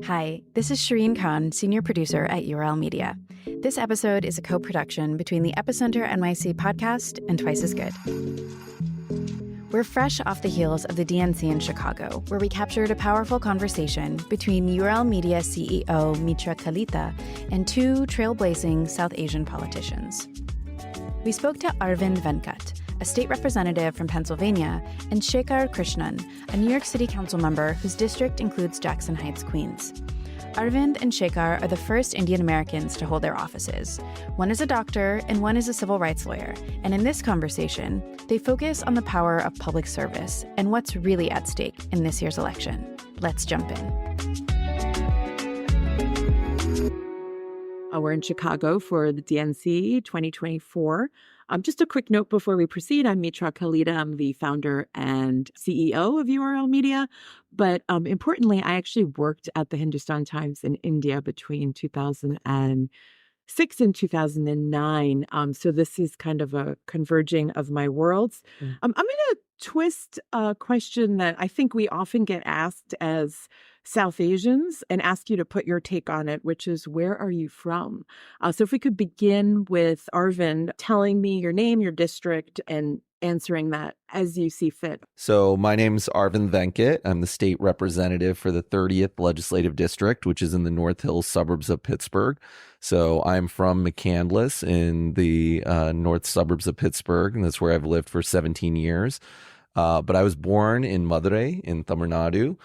Hi, this is Shireen Khan, senior producer at URL Media. This episode is a co-production between the Epicenter NYC podcast and Twice as Good. We're fresh off the heels of the DNC in Chicago, where we captured a powerful conversation between URL Media CEO Mitra Kalita and two trailblazing South Asian politicians. We spoke to Arvind Venkat, a state representative from Pennsylvania, and Shekhar Krishnan, a New York City council member whose district includes Jackson Heights, Queens. Arvind and Shekhar are the first Indian Americans to hold their offices. One is a doctor and one is a civil rights lawyer. And in this conversation, they focus on the power of public service and what's really at stake in this year's election. Let's jump in. We're in Chicago for the DNC 2024. Just a quick note before we proceed. I'm Mitra Kalita. I'm the founder and CEO of URL Media. But importantly, I actually worked at the Hindustan Times in India between 2006 and 2009. So this is kind of a converging of my worlds. I'm going to twist a question that I think we often get asked as South Asians and ask you to put your take on it, which is, where are you from? So if we could begin with Arvind telling me your name, your district, and answering that as you see fit. So my name's Arvind Venkat. I'm the state representative for the 30th Legislative District, which is in the North Hills suburbs of Pittsburgh. So I'm from McCandless in the north suburbs of Pittsburgh, and that's where I've lived for 17 years. But I was born in Madurai in Tamil Nadu.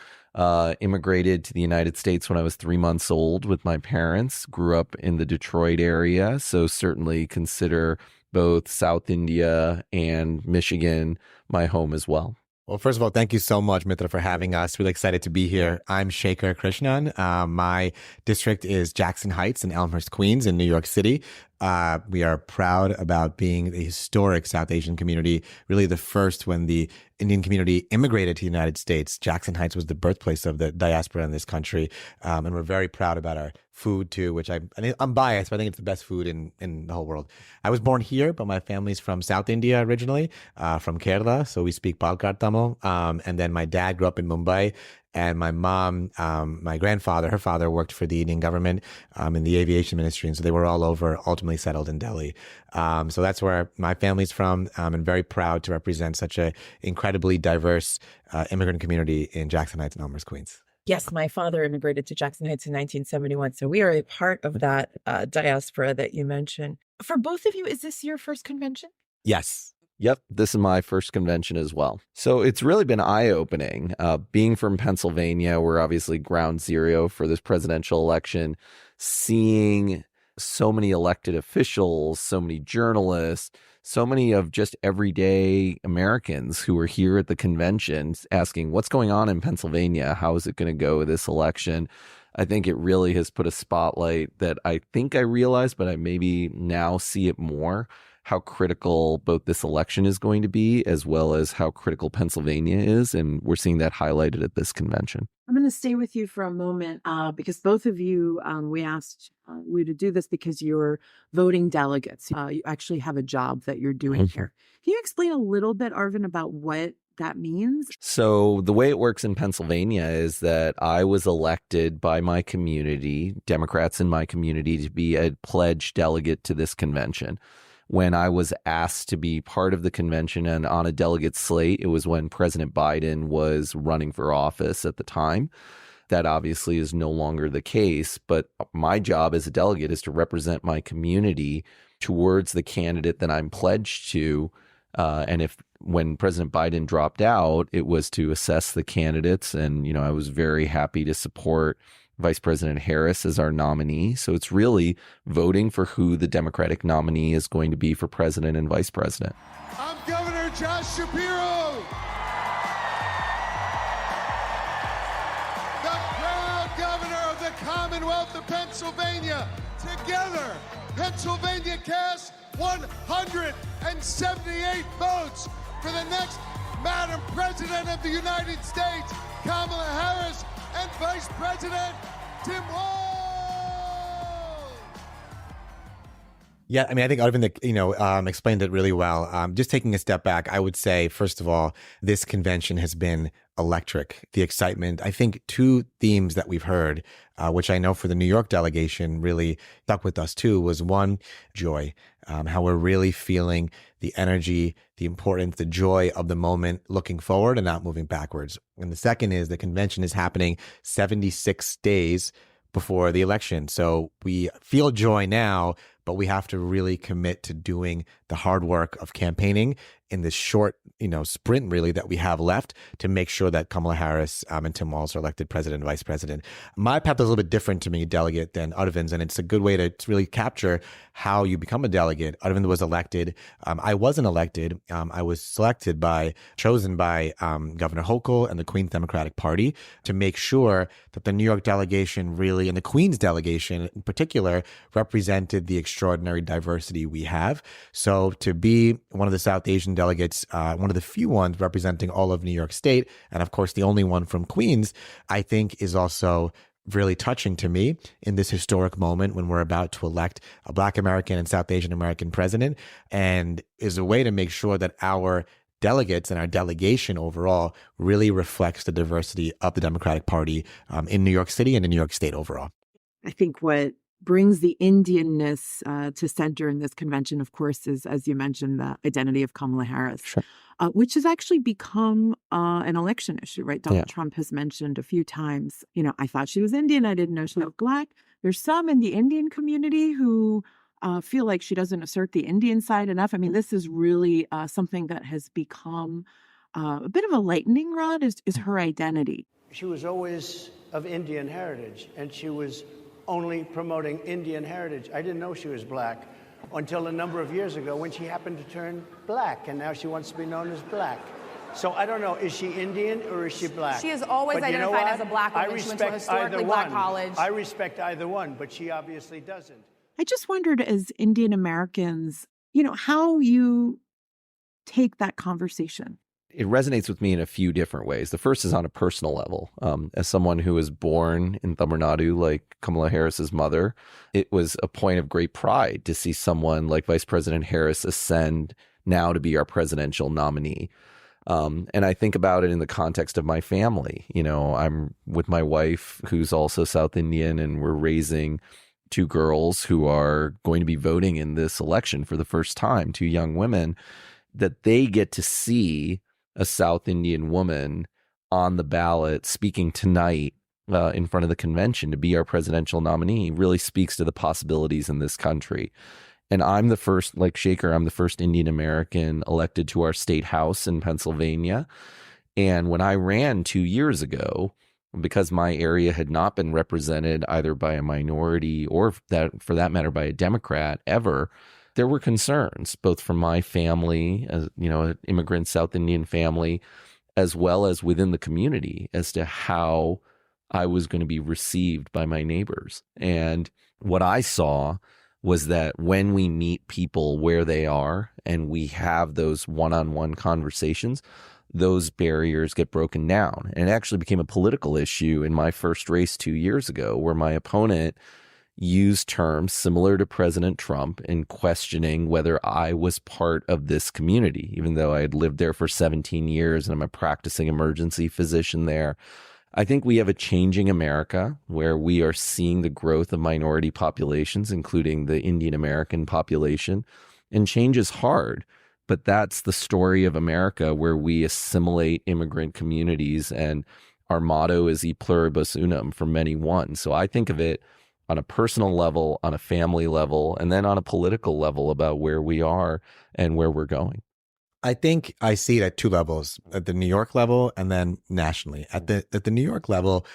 Immigrated to the United States when I was 3 months old with my parents, grew up in the Detroit area, so certainly consider both South India and Michigan my home as well. Well, first of all, thank you so much, Mitra, for having us. Really excited to be here. I'm Shekhar Krishnan. My district is Jackson Heights in Elmhurst, Queens in New York City. We are proud about being a historic South Asian community, really the first when the Indian community immigrated to the United States. Jackson Heights was the birthplace of the diaspora in this country. And we're very proud about our food too, which I'm biased, but I think it's the best food in the whole world. I was born here, but my family's from South India originally, from Kerala. So we speak Palkar Tamil. And then my dad grew up in Mumbai. And my mom, my grandfather, her father worked for the Indian government in the aviation ministry. And so they were all over, ultimately settled in Delhi. So that's where my family's from. And very proud to represent such an incredibly diverse immigrant community in Jackson Heights and Elmhurst, Queens. Yes, my father immigrated to Jackson Heights in 1971. So we are a part of that diaspora that you mentioned. For both of you, is this your first convention? Yes. Yep, this is my first convention as well. So it's really been eye-opening. Being from Pennsylvania, we're obviously ground zero for this presidential election. Seeing so many elected officials, so many journalists, so many of just everyday Americans who are here at the convention asking, what's going on in Pennsylvania? How is it going to go this election? I think it really has put a spotlight that I think I realized, but I maybe now see it more, how critical both this election is going to be, as well as how critical Pennsylvania is. And we're seeing that highlighted at this convention. I'm going to stay with you for a moment because both of you, we asked you to do this because you're voting delegates. You actually have a job that you're doing here. Can you explain a little bit, Arvind, about what that means? So the way it works in Pennsylvania is that I was elected by my community, Democrats in my community, to be a pledged delegate to this convention. When I was asked to be part of the convention and on a delegate slate, it was when President Biden was running for office at the time. That obviously is no longer the case, but my job as a delegate is to represent my community towards the candidate that I'm pledged to. And when President Biden dropped out, it was to assess the candidates. And, I was very happy to support Vice President Harris as our nominee. So it's really voting for who the Democratic nominee is going to be for president and vice president. I'm Governor Josh Shapiro. The proud governor of the Commonwealth of Pennsylvania. Together, Pennsylvania cast 178 votes for the next Madam President of the United States, Kamala Harris, and Vice President Tim Walz. Yeah, I mean, I think Arvind, explained it really well. Just taking a step back, I would say, first of all, this convention has been electric. The excitement, I think two themes that we've heard, which I know for the New York delegation really stuck with us too, was one, joy, how we're really feeling the energy, the importance, the joy of the moment, looking forward and not moving backwards. And the second is the convention is happening 76 days before the election. So we feel joy now, but we have to really commit to doing the hard work of campaigning in this short, sprint really that we have left to make sure that Kamala Harris and Tim Walz are elected president and vice president. My path is a little bit different to me, delegate, than Arvind's, and it's a good way to really capture how you become a delegate. Arvind was elected. I wasn't elected. I was chosen by Governor Hochul and the Queens Democratic Party to make sure that the New York delegation really, and the Queens delegation in particular, represented the extraordinary diversity we have. So to be one of the South Asian delegates, one of the few ones representing all of New York State, and of course the only one from Queens, I think is also really touching to me in this historic moment when we're about to elect a Black American and South Asian American president, and is a way to make sure that our delegates and our delegation overall really reflects the diversity of the Democratic Party in New York City and in New York State overall. I think what brings the Indianness to center in this convention, of course, is, as you mentioned, the identity of Kamala Harris, Sure. Which has actually become an election issue, right? Donald Trump has mentioned a few times, I thought she was Indian. I didn't know she was Black. There's some in the Indian community who feel like she doesn't assert the Indian side enough. I mean, this is really something that has become a bit of a lightning rod is her identity. She was always of Indian heritage, and she was only promoting Indian heritage. I didn't know she was Black until a number of years ago when she happened to turn Black, and now she wants to be known as Black. So I don't know, is she Indian or is she Black? She has always identified as a Black woman. She went to a historically Black college. I respect either one, but she obviously doesn't. I just wondered, as Indian Americans, how you take that conversation. It resonates with me in a few different ways. The first is on a personal level. As someone who was born in Tamil Nadu, like Kamala Harris's mother, it was a point of great pride to see someone like Vice President Harris ascend now to be our presidential nominee. And I think about it in the context of my family. I'm with my wife, who's also South Indian, and we're raising two girls who are going to be voting in this election for the first time, two young women, that they get to see a South Indian woman on the ballot speaking tonight in front of the convention to be our presidential nominee really speaks to the possibilities in this country. And I'm the first, like Shekhar, I'm the first Indian American elected to our state house in Pennsylvania. And when I ran 2 years ago, because my area had not been represented either by a minority or for that matter by a Democrat ever, there were concerns both from my family, as an immigrant South Indian family, as well as within the community as to how I was going to be received by my neighbors. And what I saw was that when we meet people where they are and we have those one-on-one conversations, those barriers get broken down. And it actually became a political issue in my first race 2 years ago, where my opponent used terms similar to President Trump in questioning whether I was part of this community, even though I had lived there for 17 years and I'm a practicing emergency physician there. I think we have a changing America where we are seeing the growth of minority populations, including the Indian American population, and change is hard. But that's the story of America, where we assimilate immigrant communities, and our motto is E pluribus unum, for many one. So I think of it on a personal level, on a family level, and then on a political level about where we are and where we're going. I think I see it at two levels, at the New York level and then nationally. At the New York level,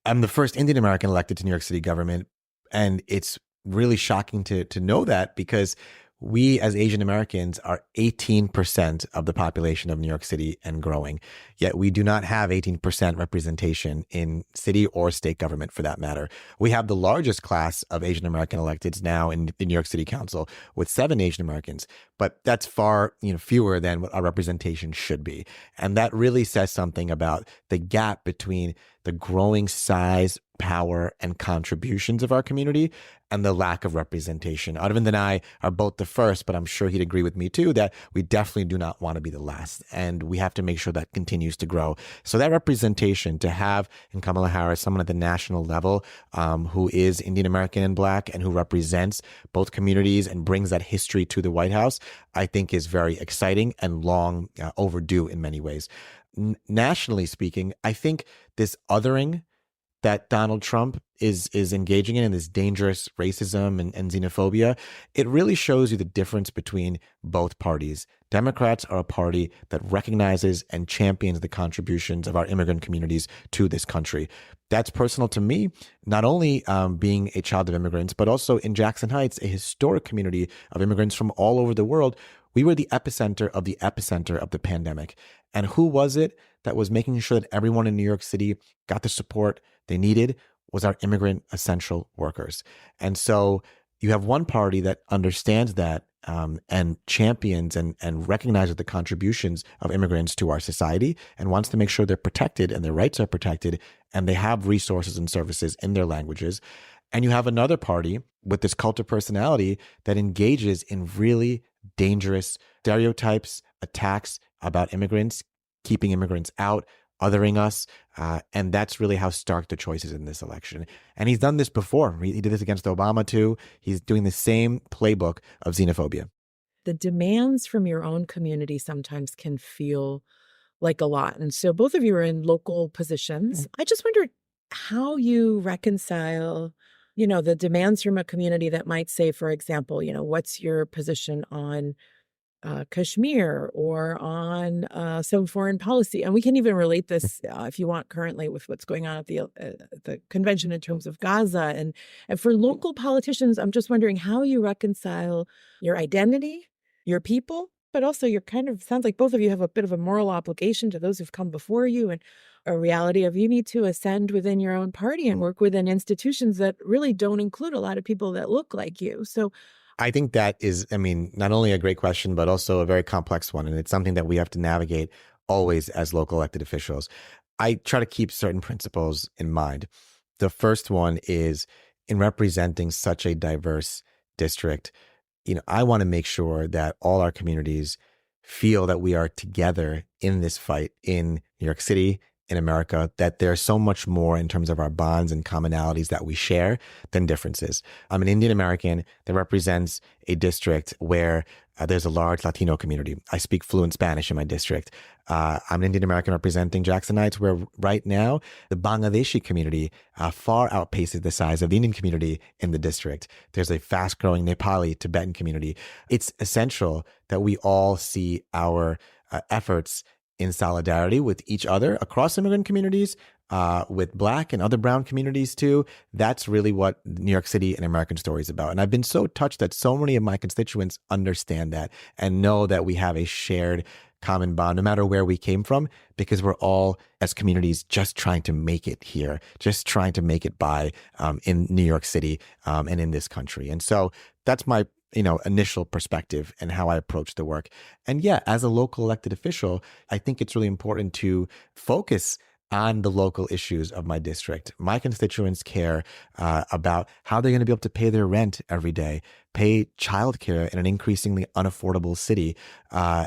I'm the first Indian American elected to New York City government. And it's really shocking to know that, because we as Asian Americans are 18% of the population of New York City and growing. Yet we do not have 18% representation in city or state government, for that matter. We have the largest class of Asian American electeds now in the New York City Council, with 7 Asian Americans, but that's far fewer than what our representation should be. And that really says something about the gap between the growing size power and contributions of our community and the lack of representation. Arvind and I are both the first, but I'm sure he'd agree with me too, that we definitely do not want to be the last. And we have to make sure that continues to grow. So that representation, to have in Kamala Harris someone at the national level who is Indian American and Black and who represents both communities and brings that history to the White House, I think is very exciting and long overdue in many ways. Nationally speaking, I think this othering that Donald Trump is engaging in this dangerous racism and xenophobia, it really shows you the difference between both parties. Democrats are a party that recognizes and champions the contributions of our immigrant communities to this country. That's personal to me, not only being a child of immigrants, but also in Jackson Heights, a historic community of immigrants from all over the world. We were the epicenter of the pandemic. And who was it that was making sure that everyone in New York City got the support they needed? Was our immigrant essential workers. And so you have one party that understands that and champions and recognizes the contributions of immigrants to our society and wants to make sure they're protected and their rights are protected and they have resources and services in their languages. And you have another party with this cult of personality that engages in really dangerous stereotypes, attacks about immigrants, keeping immigrants out, othering us. And that's really how stark the choice is in this election. And he's done this before. He did this against Obama too. He's doing the same playbook of xenophobia. The demands from your own community sometimes can feel like a lot. And so both of you are in local positions. I just wondered how you reconcile, the demands from a community that might say, for example, what's your position on Kashmir or on some foreign policy. And we can even relate this, if you want, currently with what's going on at the convention in terms of Gaza. And for local politicians, I'm just wondering how you reconcile your identity, your people, but also you're sounds like both of you have a bit of a moral obligation to those who've come before you and a reality of you need to ascend within your own party and work within institutions that really don't include a lot of people that look like you. So I think that is, not only a great question, but also a very complex one. And it's something that we have to navigate always as local elected officials. I try to keep certain principles in mind. The first one is in representing such a diverse district, I want to make sure that all our communities feel that we are together in this fight in New York City, in America, that there's so much more in terms of our bonds and commonalities that we share than differences. I'm an Indian American that represents a district where there's a large Latino community. I speak fluent Spanish in my district. I'm an Indian American representing Jackson Heights, where right now the Bangladeshi community far outpaces the size of the Indian community in the district. There's a fast-growing Nepali Tibetan community. It's essential that we all see our efforts in solidarity with each other across immigrant communities, with Black and other brown communities too. That's really what New York City and American Story is about. And I've been so touched that so many of my constituents understand that and know that we have a shared common bond, no matter where we came from, because we're all, as communities, just trying to make it here, just trying to make it by in New York City and in this country. And so that's my initial perspective and how I approach the work. And yeah, as a local elected official, I think it's really important to focus on the local issues of my district. My constituents care about how they're going to be able to pay their rent every day, pay childcare in an increasingly unaffordable city,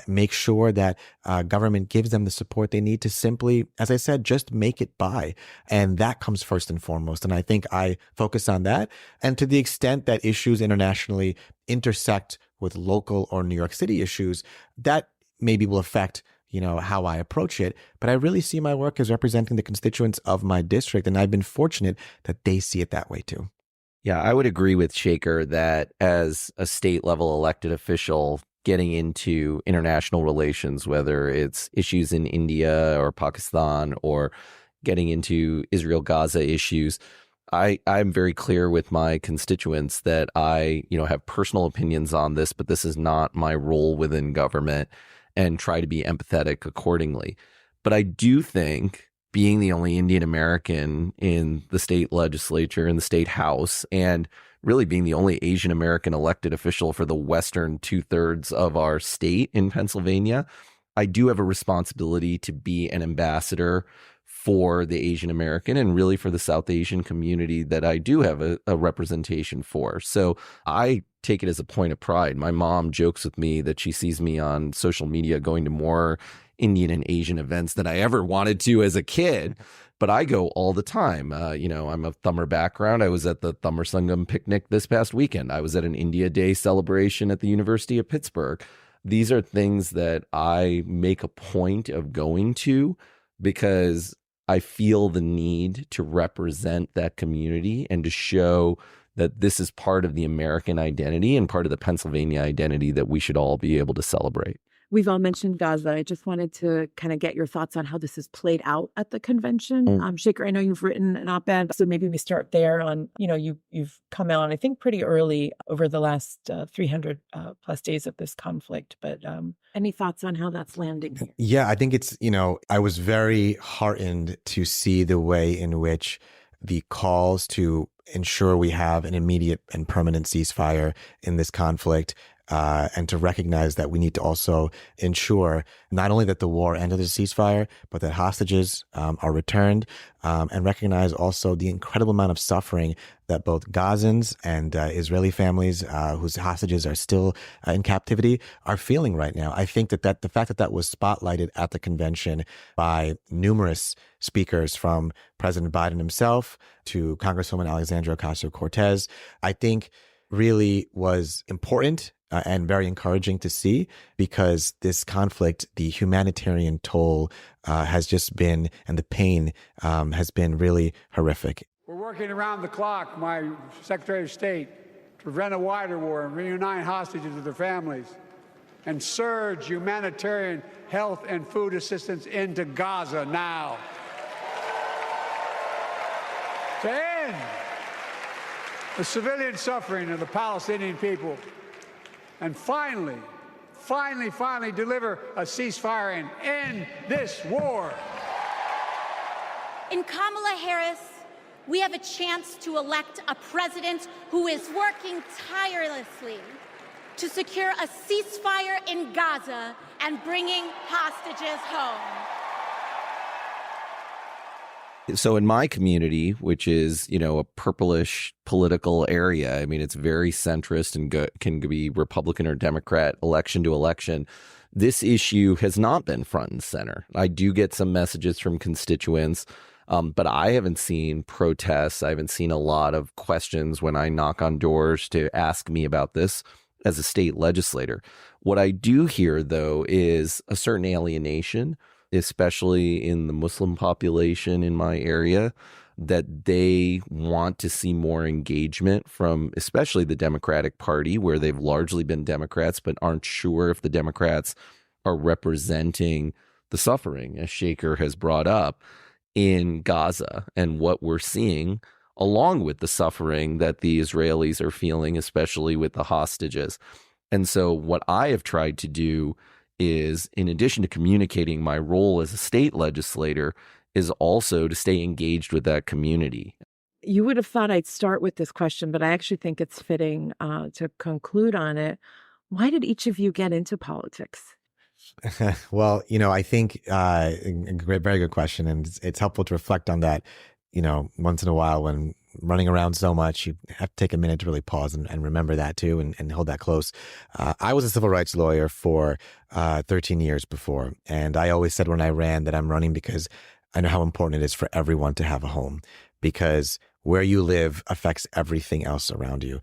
make sure that government gives them the support they need to simply, as I said, just make it by. And that comes first and foremost. And I think I focus on that. And to the extent that issues internationally intersect with local or New York City issues, that maybe will affect how I approach it. But I really see my work as representing the constituents of my district. And I've been fortunate that they see it that way too. Yeah, I would agree with Shekhar that as a state level elected official, getting into international relations, whether it's issues in India or Pakistan or getting into Israel-Gaza issues, I'm very clear with my constituents that I, have personal opinions on this, but this is not my role within government, and try to be empathetic accordingly. But I do think being the only Indian American in the state legislature, in the state house, and really being the only Asian American elected official for the western 2/3 of our state in Pennsylvania, I do have a responsibility to be an ambassador for the Asian American and really for the South Asian community that I do have a representation for. So I take it as a point of pride. My mom jokes with me that she sees me on social media going to more Indian and Asian events than I ever wanted to as a kid. But I go all the time. I'm of Thummer background. I was at the Thummer Sangam picnic this past weekend. I was at an India Day celebration at the University of Pittsburgh. These are things that I make a point of going to because I feel the need to represent that community and to show that this is part of the American identity and part of the Pennsylvania identity that we should all be able to celebrate. We've all mentioned Gaza. I just wanted to kind of get your thoughts on how this has played out at the convention. Shekhar, I know you've written an op-ed, so maybe we start there on, you've come out, I think, pretty early over the last 300 plus days of this conflict. But any thoughts on how that's landing here? Yeah, I think it's, I was very heartened to see the way in which the calls to ensure we have an immediate and permanent ceasefire in this conflict, and to recognize that we need to also ensure not only that the war ends with a ceasefire, but that hostages are returned, and recognize also the incredible amount of suffering that both Gazans and Israeli families whose hostages are still in captivity are feeling right now. I think that the fact that was spotlighted at the convention by numerous speakers, from President Biden himself to Congresswoman Alexandria Ocasio-Cortez, I think really was important and very encouraging to see, because this conflict, the humanitarian toll has just been, and the pain has been really horrific. We're working around the clock, my Secretary of State, to prevent a wider war and reunite hostages with their families and surge humanitarian health and food assistance into Gaza now. To end the civilian suffering of the Palestinian people, and finally deliver a ceasefire and end this war. In Kamala Harris, we have a chance to elect a president who is working tirelessly to secure a ceasefire in Gaza and bringing hostages home. So in my community, which is, a purplish political area, I mean, it's very centrist and can be Republican or Democrat election to election. This issue has not been front and center. I do get some messages from constituents, but I haven't seen protests. I haven't seen a lot of questions when I knock on doors to ask me about this as a state legislator. What I do hear, though, is a certain alienation, especially in the Muslim population in my area, that they want to see more engagement from especially the Democratic Party, where they've largely been Democrats, but aren't sure if the Democrats are representing the suffering, as Shekhar has brought up, in Gaza and what we're seeing, along with the suffering that the Israelis are feeling, especially with the hostages. And so what I have tried to do is, in addition to communicating my role as a state legislator, is also to stay engaged with that community. You would have thought I'd start with this question, but I actually think it's fitting to conclude on it. Why did each of you get into politics? Well, I think very good question. And it's helpful to reflect on that, once in a while when running around so much, you have to take a minute to really pause and remember that too, and hold that close. I was a civil rights lawyer for 13 years before. And I always said when I ran that I'm running because I know how important it is for everyone to have a home, because where you live affects everything else around you.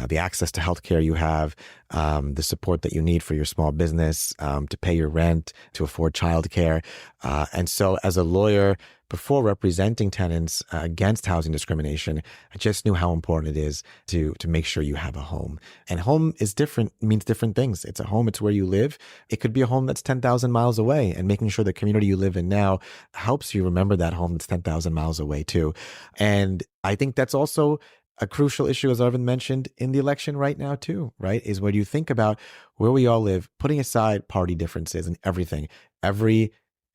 The access to healthcare you have, the support that you need for your small business, to pay your rent, to afford childcare. And so as a lawyer, before representing tenants against housing discrimination, I just knew how important it is to make sure you have a home. And home is different, means different things. It's a home, it's where you live. It could be a home that's 10,000 miles away, and making sure the community you live in now helps you remember that home that's 10,000 miles away too. And I think that's also a crucial issue, as Arvind mentioned, in the election right now too, right? Is when you think about where we all live, putting aside party differences and everything, every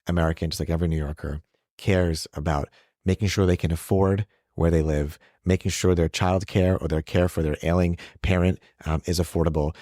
American, just like every New Yorker, cares about making sure they can afford where they live, making sure their child care or their care for their ailing parent is affordable,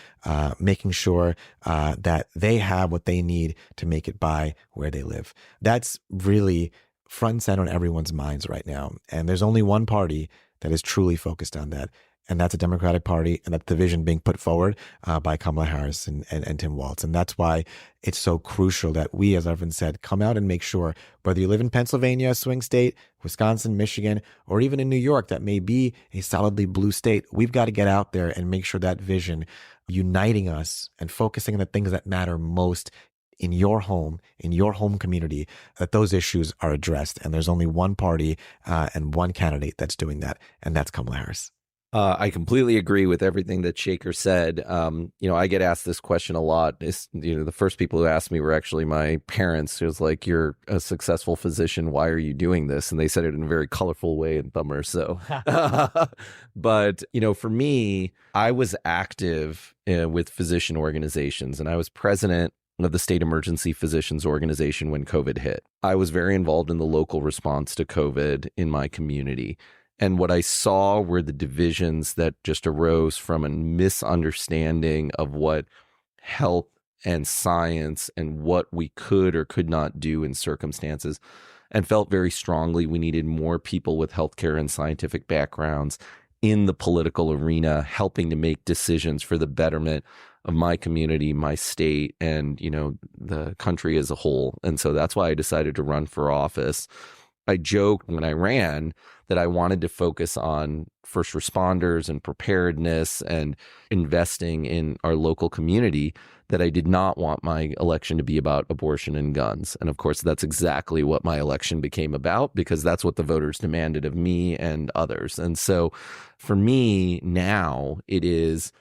making sure that they have what they need to make it by where they live. That's really front and center on everyone's minds right now. And there's only one party that is truly focused on that. And that's a Democratic Party, and that's the vision being put forward by Kamala Harris and Tim Walz. And that's why it's so crucial that we, as Arvind said, come out and make sure, whether you live in Pennsylvania, a swing state, Wisconsin, Michigan, or even in New York, that may be a solidly blue state, we've got to get out there and make sure that vision uniting us and focusing on the things that matter most in your home community, that those issues are addressed. And there's only one party and one candidate that's doing that, and that's Kamala Harris. I completely agree with everything that Shekhar said. I get asked this question a lot. The first people who asked me were actually my parents. It was like, you're a successful physician. Why are you doing this? And they said it in a very colorful way and bummer. So, but, for me, I was active with physician organizations, and I was president of the State Emergency Physicians Organization when COVID hit. I was very involved in the local response to COVID in my community. And what I saw were the divisions that just arose from a misunderstanding of what health and science and what we could or could not do in circumstances, and felt very strongly we needed more people with healthcare and scientific backgrounds in the political arena, helping to make decisions for the betterment of my community, my state, and, the country as a whole. And so that's why I decided to run for office. I joked when I ran that I wanted to focus on first responders and preparedness and investing in our local community, that I did not want my election to be about abortion and guns. And of course, that's exactly what my election became about, because that's what the voters demanded of me and others. And so for me now, it is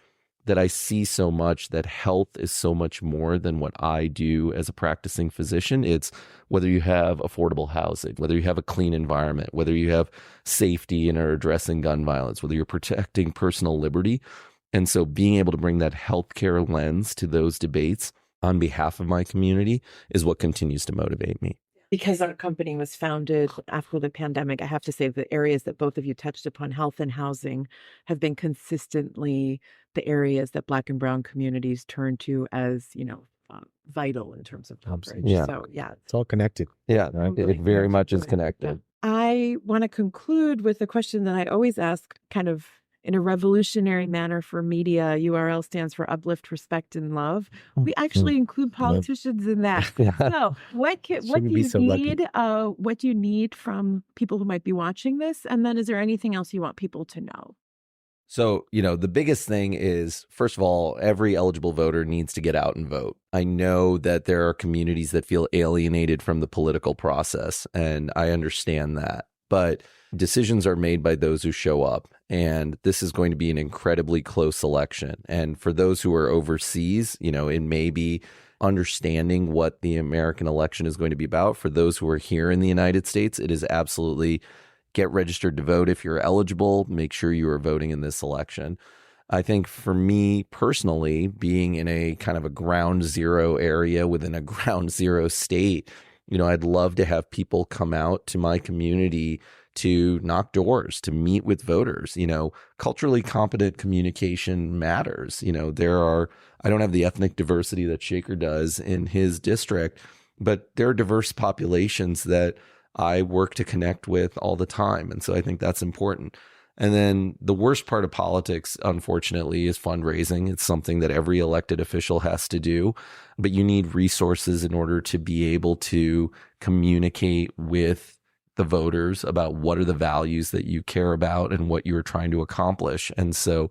that I see so much that health is so much more than what I do as a practicing physician. It's whether you have affordable housing, whether you have a clean environment, whether you have safety and are addressing gun violence, whether you're protecting personal liberty. And so being able to bring that healthcare lens to those debates on behalf of my community is what continues to motivate me. Because our company was founded after the pandemic, I have to say the areas that both of you touched upon, health and housing, have been consistently the areas that Black and Brown communities turn to as, vital in terms of coverage. Yeah. So, yeah. It's all connected. Yeah, it very much is connected. I want to conclude with a question that I always ask, kind of in a revolutionary manner for media. URL stands for uplift, respect, and love. We actually include politicians in that. Yeah. So what do you need from people who might be watching this? And then is there anything else you want people to know? So, the biggest thing is, first of all, every eligible voter needs to get out and vote. I know that there are communities that feel alienated from the political process, and I understand that. But decisions are made by those who show up, and this is going to be an incredibly close election. And for those who are overseas, it may be understanding what the American election is going to be about. For those who are here in the United States, it is absolutely get registered to vote if you're eligible. Make sure you are voting in this election. I think for me personally, being in a kind of a ground zero area within a ground zero state, I'd love to have people come out to my community to knock doors, to meet with voters. Culturally competent communication matters. I don't have the ethnic diversity that Shekhar does in his district, but there are diverse populations that I work to connect with all the time. And so I think that's important. And then the worst part of politics, unfortunately, is fundraising. It's something that every elected official has to do, but you need resources in order to be able to communicate with the voters about what are the values that you care about and what you're trying to accomplish. And so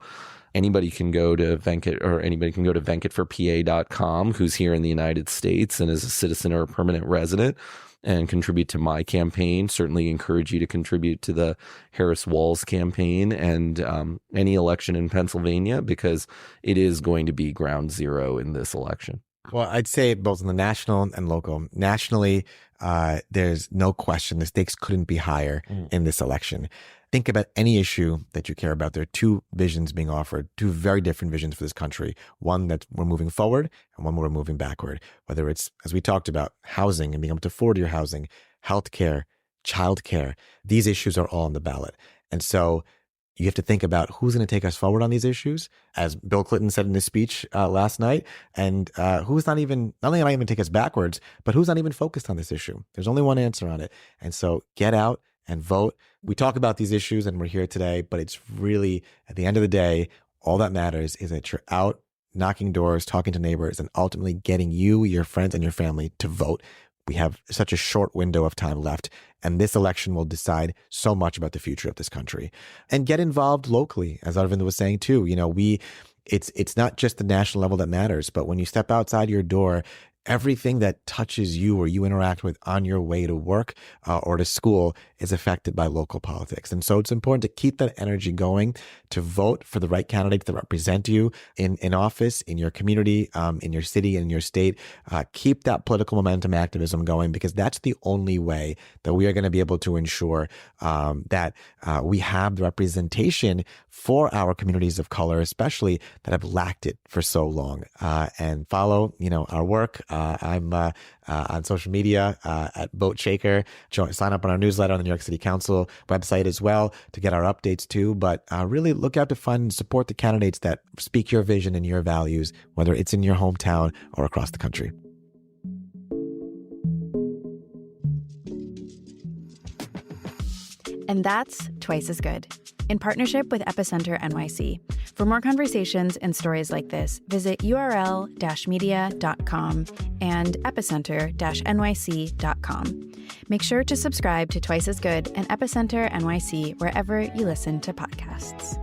anybody can go to venkatforpa.com who's here in the United States and is a citizen or a permanent resident, and contribute to my campaign. Certainly encourage you to contribute to the Harris Walz campaign and any election in Pennsylvania, because it is going to be ground zero in this election. Well, I'd say both on the national and local. Nationally, there's no question the stakes couldn't be higher in this election. Think about any issue that you care about. There are two visions being offered, two very different visions for this country. One that we're moving forward and one where we're moving backward. Whether it's, as we talked about, housing and being able to afford your housing, healthcare, childcare, these issues are all on the ballot. And so, You have to think about who's going to take us forward on these issues, as Bill Clinton said in his speech last night, and who's not only not even take us backwards, but who's not even focused on this issue. There's only one answer on it. And so get out and vote. We talk about these issues and we're here today, but it's really, at the end of the day, all that matters is that you're out knocking doors, talking to neighbors, and ultimately getting you, your friends, and your family to vote. We have such a short window of time left, and this election will decide so much about the future of this country. And get involved locally, as Arvind was saying too. It's not just the national level that matters, but when you step outside your door, everything that touches you or you interact with on your way to work or to school is affected by local politics. And so it's important to keep that energy going, to vote for the right candidates that represent you in office, in your community, in your city, in your state. Keep that political momentum activism going, because that's the only way that we are going to be able to ensure that we have the representation for our communities of color, especially, that have lacked it for so long. And follow, our work. I'm on social media at Vote Shaker. Sign up on our newsletter on the New York City Council website as well to get our updates too. But really look out to fund and support the candidates that speak your vision and your values, whether it's in your hometown or across the country. And that's Twice as Good, in partnership with Epicenter NYC. For more conversations and stories like this, visit url-media.com and epicenter-nyc.com. Make sure to subscribe to Twice as Good and Epicenter NYC wherever you listen to podcasts.